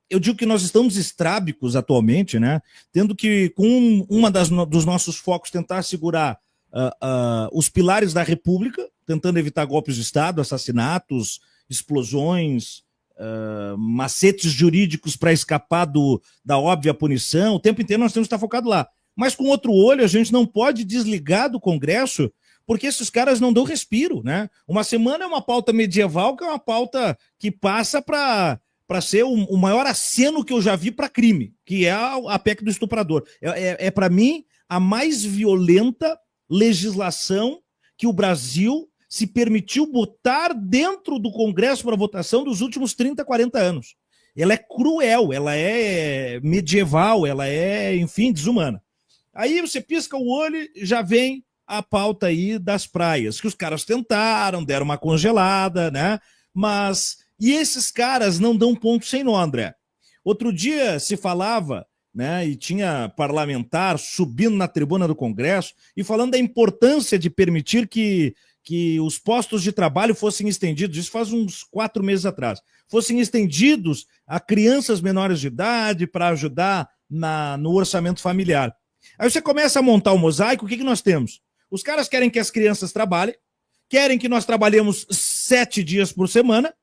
Eu digo que nós estamos estrábicos atualmente, né? Tendo que, com dos nossos focos, tentar segurar os pilares da República, tentando evitar golpes de Estado, assassinatos, explosões, macetes jurídicos para escapar da óbvia punição. O tempo inteiro nós temos que estar focado lá. Mas com outro olho, a gente não pode desligar do Congresso, porque esses caras não dão respiro, né? Uma semana é uma pauta medieval, que é uma pauta que passa para ser o maior aceno que eu já vi para crime, que é a PEC do estuprador. Para mim, a mais violenta legislação que o Brasil se permitiu botar dentro do Congresso para votação dos últimos 30, 40 anos. Ela é cruel, ela é medieval, ela é, enfim, desumana. Aí você pisca o olho e já vem a pauta aí das praias, que os caras tentaram, deram uma congelada, né? Mas... E esses caras não dão ponto sem nó, André. Outro dia se falava, né, e tinha parlamentar subindo na tribuna do Congresso e falando da importância de permitir que os postos de trabalho fossem estendidos, isso faz uns 4 meses atrás, fossem estendidos a crianças menores de idade para ajudar no orçamento familiar. Aí você começa a montar o mosaico, o que nós temos? Os caras querem que as crianças trabalhem, querem que nós trabalhemos 7 dias por semana,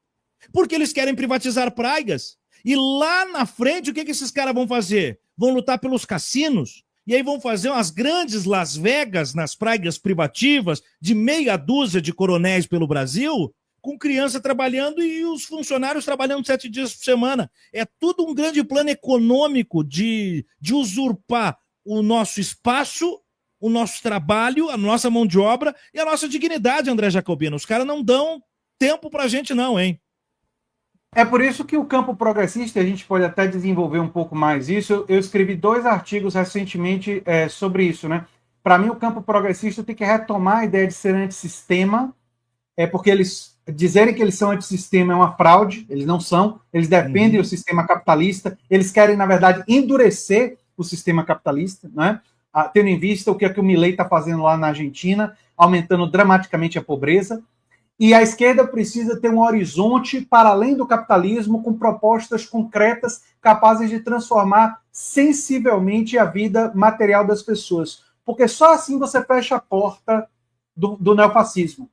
porque eles querem privatizar praias. E lá na frente, o que esses caras vão fazer? Vão lutar pelos cassinos, e aí vão fazer umas grandes Las Vegas nas praias privativas, de meia dúzia de coronéis pelo Brasil, com criança trabalhando e os funcionários trabalhando 7 dias por semana. É tudo um grande plano econômico de usurpar o nosso espaço, o nosso trabalho, a nossa mão de obra e a nossa dignidade, André Jacobino. Os caras não dão tempo pra gente não, hein? É por isso que o campo progressista, a gente pode até desenvolver um pouco mais isso. Eu escrevi 2 artigos recentemente sobre isso, né? Para mim, o campo progressista tem que retomar a ideia de ser antissistema, porque eles dizerem que eles são antissistema é uma fraude, eles não são, eles defendem o sistema capitalista, eles querem, na verdade, endurecer o sistema capitalista, né? Tendo em vista o que o Milei está fazendo lá na Argentina, aumentando dramaticamente a pobreza. E a esquerda precisa ter um horizonte para além do capitalismo, com propostas concretas capazes de transformar sensivelmente a vida material das pessoas. Porque só assim você fecha a porta do neofascismo.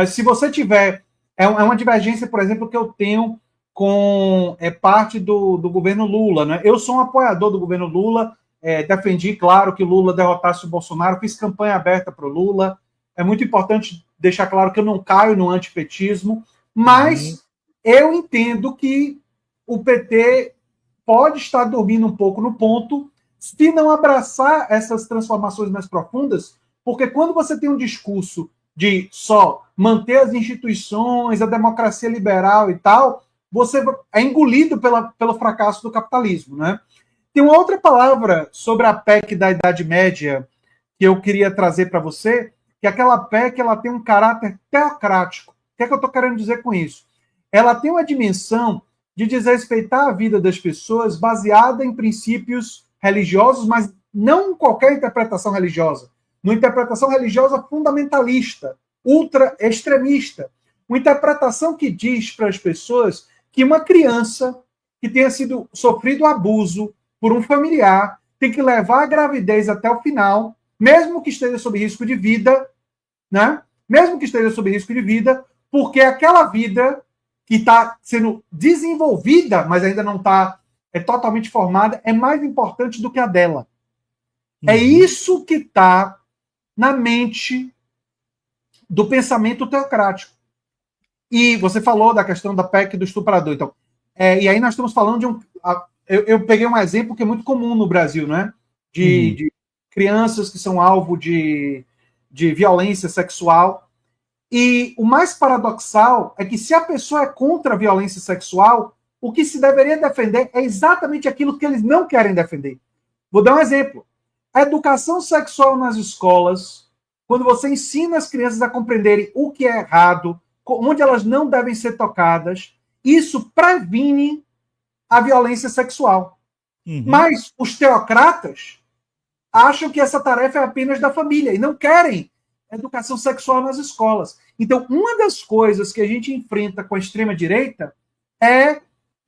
Se você tiver... É uma divergência, por exemplo, que eu tenho com parte do governo Lula. Né? Eu sou um apoiador do governo Lula, defendi, claro, que Lula derrotasse o Bolsonaro, fiz campanha aberta para o Lula. É muito importante deixar claro que eu não caio no antipetismo, mas eu entendo que o PT pode estar dormindo um pouco no ponto se não abraçar essas transformações mais profundas, porque quando você tem um discurso de só manter as instituições, a democracia liberal e tal, você é engolido pelo fracasso do capitalismo. Né? Tem uma outra palavra sobre a PEC da Idade Média que eu queria trazer para você, que aquela PEC ela tem um caráter teocrático. O que é que eu estou querendo dizer com isso? Ela tem uma dimensão de desrespeitar a vida das pessoas baseada em princípios religiosos, mas não em qualquer interpretação religiosa. Uma interpretação religiosa fundamentalista, ultra-extremista. Uma interpretação que diz para as pessoas que uma criança que tenha sofrido abuso por um familiar tem que levar a gravidez até o final, mesmo que esteja sob risco de vida, né? Mesmo que esteja sob risco de vida, porque aquela vida que está sendo desenvolvida, mas ainda não está totalmente formada, é mais importante do que a dela. É isso que está na mente do pensamento teocrático. E você falou da questão da PEC do estuprador. Então, e aí nós estamos falando de um... Eu peguei um exemplo que é muito comum no Brasil, né? De crianças que são alvo de violência sexual. E o mais paradoxal é que se a pessoa é contra a violência sexual, o que se deveria defender é exatamente aquilo que eles não querem defender. Vou dar um exemplo. A educação sexual nas escolas, quando você ensina as crianças a compreenderem o que é errado, onde elas não devem ser tocadas, isso previne a violência sexual. Mas os teocratas acham que essa tarefa é apenas da família e não querem educação sexual nas escolas. Então, uma das coisas que a gente enfrenta com a extrema-direita é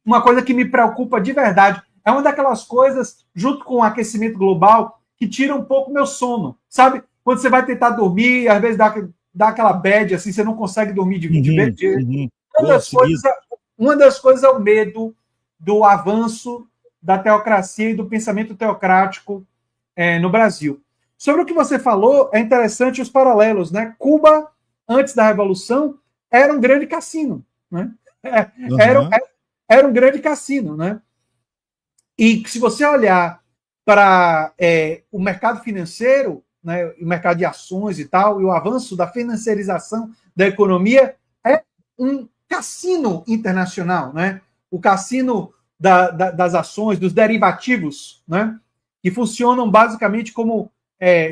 uma coisa que me preocupa de verdade. É uma daquelas coisas, junto com o aquecimento global, que tira um pouco meu sono, sabe? Quando você vai tentar dormir, às vezes dá aquela bad, assim, você não consegue dormir de verde. Uma das coisas é o medo do avanço da teocracia e do pensamento teocrático no Brasil. Sobre o que você falou, é interessante os paralelos, né? Cuba, antes da Revolução, era um grande cassino, né? Era um grande cassino, né? E se você olhar para o mercado financeiro, né, o mercado de ações e tal, e o avanço da financiarização da economia, é um cassino internacional, né? O cassino das ações, dos derivativos, né? Que funcionam basicamente como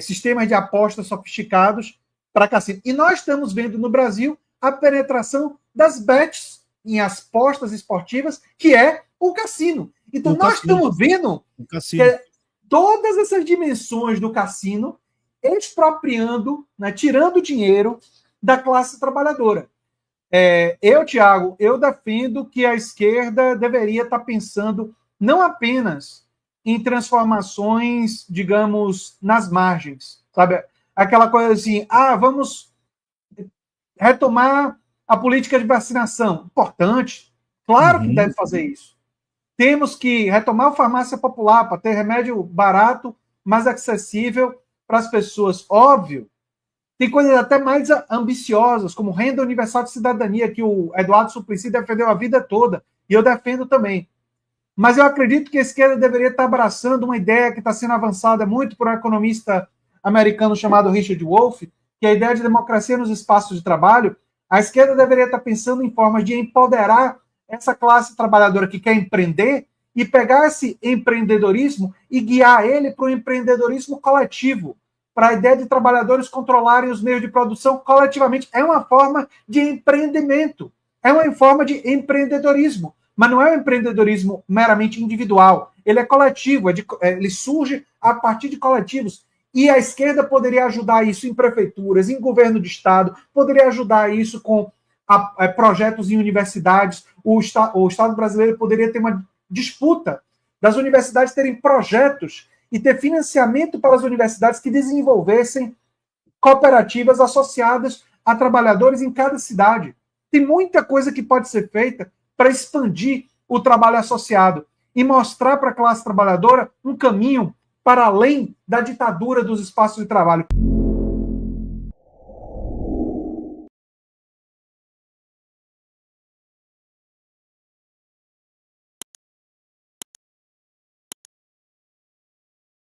sistemas de apostas sofisticados para cassino. E nós estamos vendo no Brasil a penetração das bets em apostas esportivas, que é o cassino. Então, nós estamos vendo todas essas dimensões do cassino expropriando, né, tirando dinheiro da classe trabalhadora. Tiago, eu defendo que a esquerda deveria estar pensando não apenas em transformações, digamos, nas margens, sabe? Aquela coisa assim, vamos retomar a política de vacinação. Importante, claro que deve fazer isso. Temos que retomar a farmácia popular para ter remédio barato, mais acessível para as pessoas. Óbvio, tem coisas até mais ambiciosas, como renda universal de cidadania, que o Eduardo Suplicy defendeu a vida toda, e eu defendo também. Mas eu acredito que a esquerda deveria estar abraçando uma ideia que está sendo avançada muito por um economista americano chamado Richard Wolff, que é a ideia de democracia nos espaços de trabalho. A esquerda deveria estar pensando em formas de empoderar essa classe trabalhadora que quer empreender e pegar esse empreendedorismo e guiar ele para o empreendedorismo coletivo, para a ideia de trabalhadores controlarem os meios de produção coletivamente. É uma forma de empreendimento, é uma forma de empreendedorismo, mas não é um empreendedorismo meramente individual, ele é coletivo, ele surge a partir de coletivos. E a esquerda poderia ajudar isso em prefeituras, em governo de estado, poderia ajudar isso com projetos em universidades. O Estado brasileiro poderia ter uma disputa das universidades terem projetos e ter financiamento para as universidades que desenvolvessem cooperativas associadas a trabalhadores em cada cidade. Tem muita coisa que pode ser feita para expandir o trabalho associado e mostrar para a classe trabalhadora um caminho para além da ditadura dos espaços de trabalho.